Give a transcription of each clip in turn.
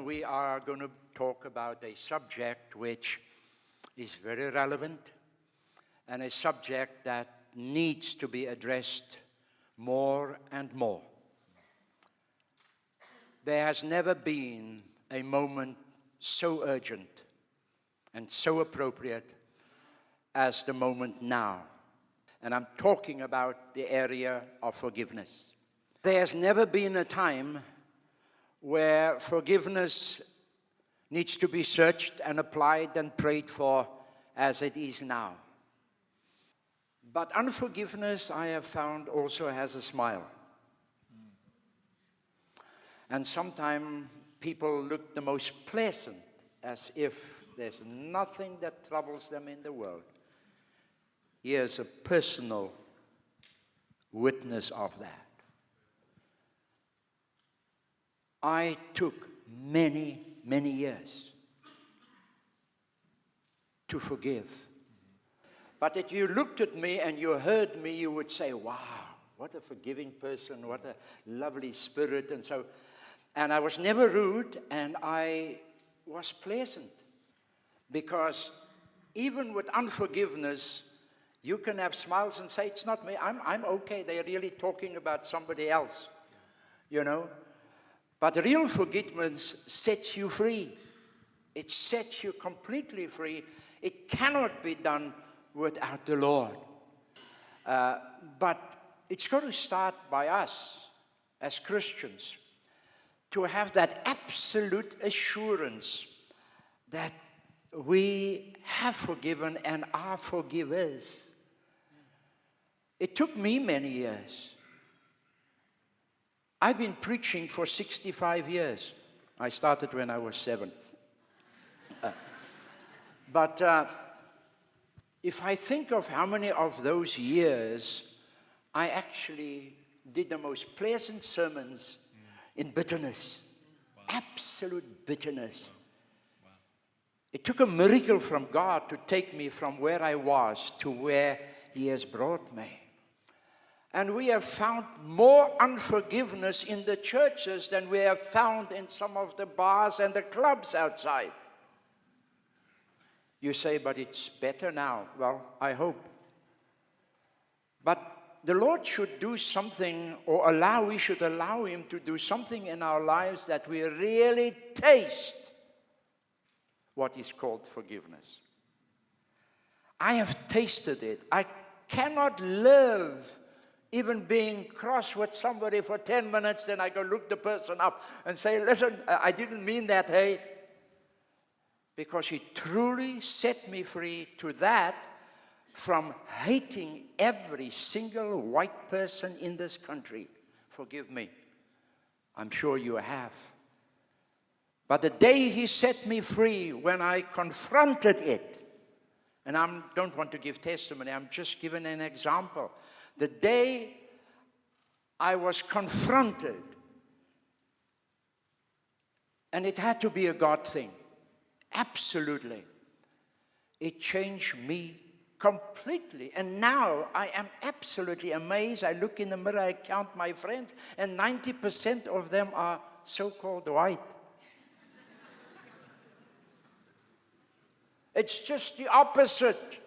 we are going to talk about a subject which is very relevant and a subject that needs to be addressed more and more. There has never been a moment so urgent and so appropriate as the moment now. And I'm talking about the area of forgiveness. There has never been a time where forgiveness needs to be searched and applied and prayed for as it is now. But unforgiveness, I have found, also has a smile. And sometimes people look the most pleasant, as if there's nothing that troubles them in the world. Here's a personal witness of that. I took many, many years to forgive. But if you looked at me and you heard me, you would say, wow, what a forgiving person, what a lovely spirit. And I was never rude, and I was pleasant. Because even with unforgiveness, you can have smiles and say, it's not me, I'm okay. They're really talking about somebody else, you know. But real forgiveness sets you free. It sets you completely free. It cannot be done without the Lord. But it's got to start by us as Christians to have that absolute assurance that we have forgiven and are forgivers. It took me many years. I've been preaching for 65 years. I started when I was 7. But if I think of how many of those years I actually did the most pleasant sermons in bitterness, absolute bitterness. It took a miracle from God to take me from where I was to where He has brought me. And we have found more unforgiveness in the churches than we have found in some of the bars and the clubs outside. You say, but it's better now. Well, I hope. But the Lord should do something, or we should allow Him to do something in our lives that we really taste what is called forgiveness. I have tasted it. I cannot live even being cross with somebody for 10 minutes, then I go look the person up and say, listen, I didn't mean that, hey. Because He truly set me free to that, from hating every single white person in this country. Forgive me. I'm sure you have. But the day He set me free, when I confronted it, and I don't want to give testimony, I'm just giving an example. The day I was confronted, and it had to be a God thing, absolutely, it changed me completely. And now I am absolutely amazed. I look in the mirror, I count my friends, and 90% of them are so-called white. It's just the opposite.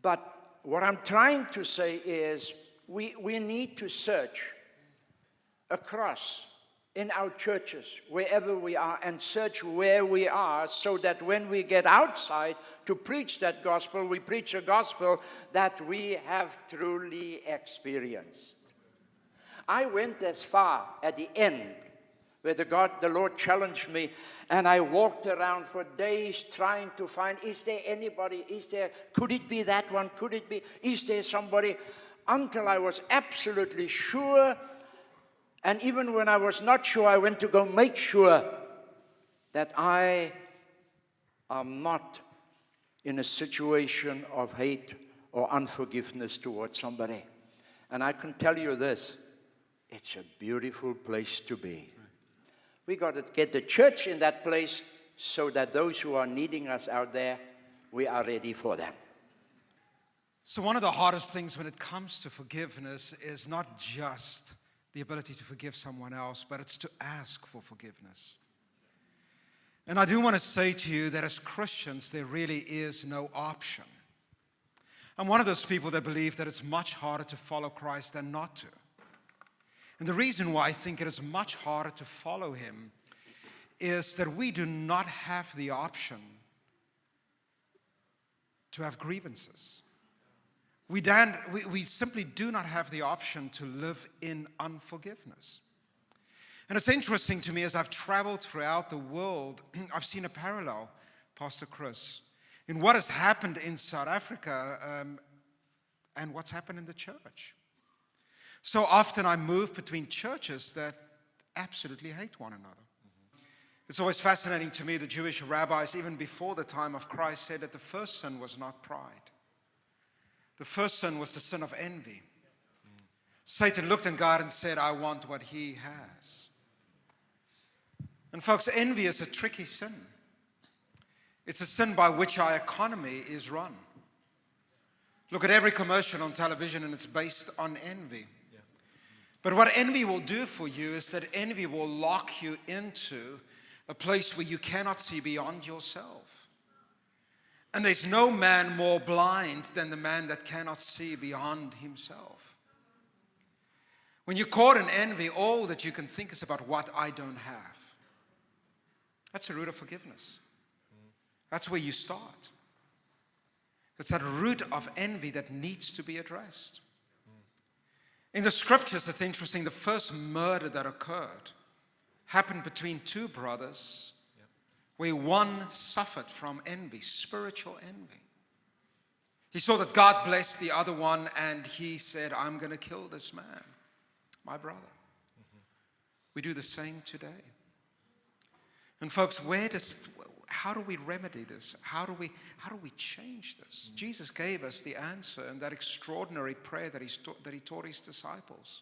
But what I'm trying to say is we need to search across in our churches, wherever we are, and search where we are, so that when we get outside to preach that gospel, we preach a gospel that we have truly experienced. I went as far at the end, where the Lord challenged me, and I walked around for days trying to find, is there anybody, could it be that one, is there somebody, until I was absolutely sure. And even when I was not sure, I went to go make sure that I am not in a situation of hate or unforgiveness towards somebody. And I can tell you this, it's a beautiful place to be. We got to get the church in that place so that those who are needing us out there, we are ready for them. So one of the hardest things when it comes to forgiveness is not just the ability to forgive someone else, but it's to ask for forgiveness. And I do want to say to you that as Christians, there really is no option. I'm one of those people that believe that it's much harder to follow Christ than not to. And the reason why I think it is much harder to follow him is that we do not have the option to have grievances. We simply do not have the option to live in unforgiveness. And it's interesting to me, as I've traveled throughout the world, I've seen a parallel, Pastor Chris, in what has happened in South Africa and what's happened in the church. So often I move between churches that absolutely hate one another. It's always fascinating to me, the Jewish rabbis, even before the time of Christ, said that the first sin was not pride. The first sin was the sin of envy. Satan looked at God and said, I want what he has. And folks, envy is a tricky sin. It's a sin by which our economy is run. Look at every commercial on television and it's based on envy. But what envy will do for you is that envy will lock you into a place where you cannot see beyond yourself. And there's no man more blind than the man that cannot see beyond himself. When you're caught in envy, all that you can think is about what I don't have. That's the root of forgiveness. That's where you start. It's that root of envy that needs to be addressed. In the scriptures, it's interesting, the first murder that occurred happened between two brothers where one suffered from envy, spiritual envy. He saw that God blessed the other one and he said, I'm going to kill this man, my brother. We do the same today. And folks, how do we remedy this? How do we change this? Jesus gave us the answer in that extraordinary prayer that he taught his disciples.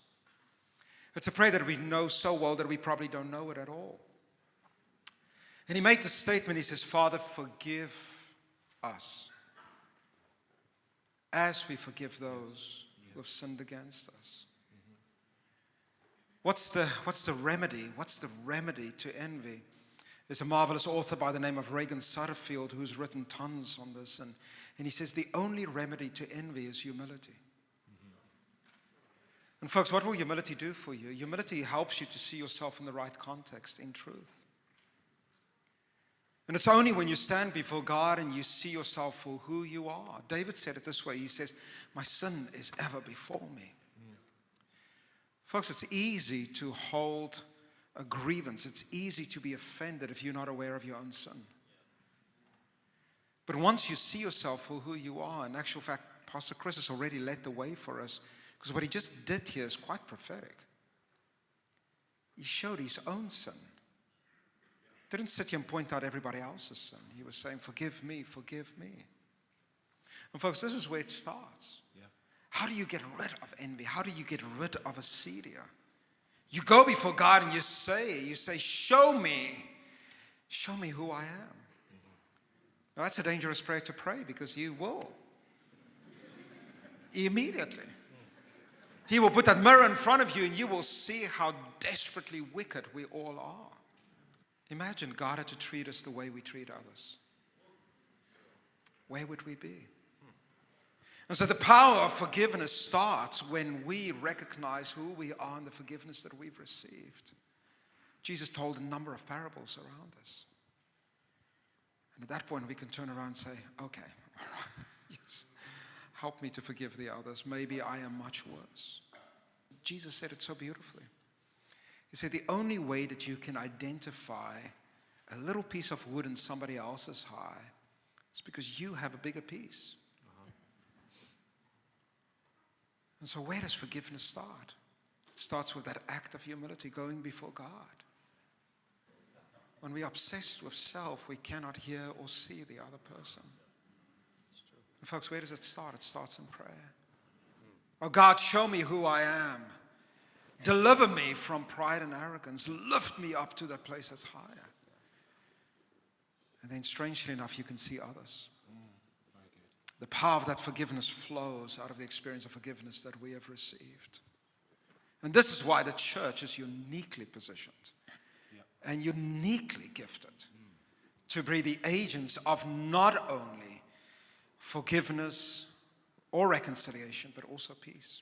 It's a prayer that we know so well that we probably don't know it at all. And he made the statement, he says, Father, forgive us as we forgive those who have sinned against us. What's the remedy? What's the remedy to envy? There's a marvelous author by the name of Reagan Sutterfield who's written tons on this. And he says the only remedy to envy is humility. And folks, what will humility do for you? Humility helps you to see yourself in the right context, in truth. And it's only when you stand before God and you see yourself for who you are. David said it this way. He says, my sin is ever before me. Folks, it's easy to hold a grievance. It's easy to be offended if you're not aware of your own sin. But once you see yourself for who you are, in actual fact, Pastor Chris has already led the way for us, because what he just did here is quite prophetic. He showed his own sin. Didn't sit here and point out everybody else's sin. He was saying, forgive me, forgive me. And folks, this is where it starts. How do you get rid of envy? How do you get rid of acedia? You go before God and you say, show me who I am. Now that's a dangerous prayer to pray, because you will. Immediately. He will put that mirror in front of you and you will see how desperately wicked we all are. Imagine God had to treat us the way we treat others. Where would we be? And so the power of forgiveness starts when we recognize who we are and the forgiveness that we've received. Jesus told a number of parables around us. And at that point we can turn around and say, okay, all right, yes, help me to forgive the others. Maybe I am much worse. Jesus said it so beautifully. He said the only way that you can identify a little piece of wood in somebody else's eye is because you have a bigger piece. And so where does forgiveness start? It starts with that act of humility, going before God. When we're obsessed with self, we cannot hear or see the other person. And folks, where does it start? It starts in prayer. Oh God, show me who I am. Deliver me from pride and arrogance. Lift me up to that place that's higher. And then strangely enough, you can see others. The power of that forgiveness flows out of the experience of forgiveness that we have received. And this is why the church is uniquely positioned and uniquely gifted to be the agents of not only forgiveness or reconciliation, but also peace.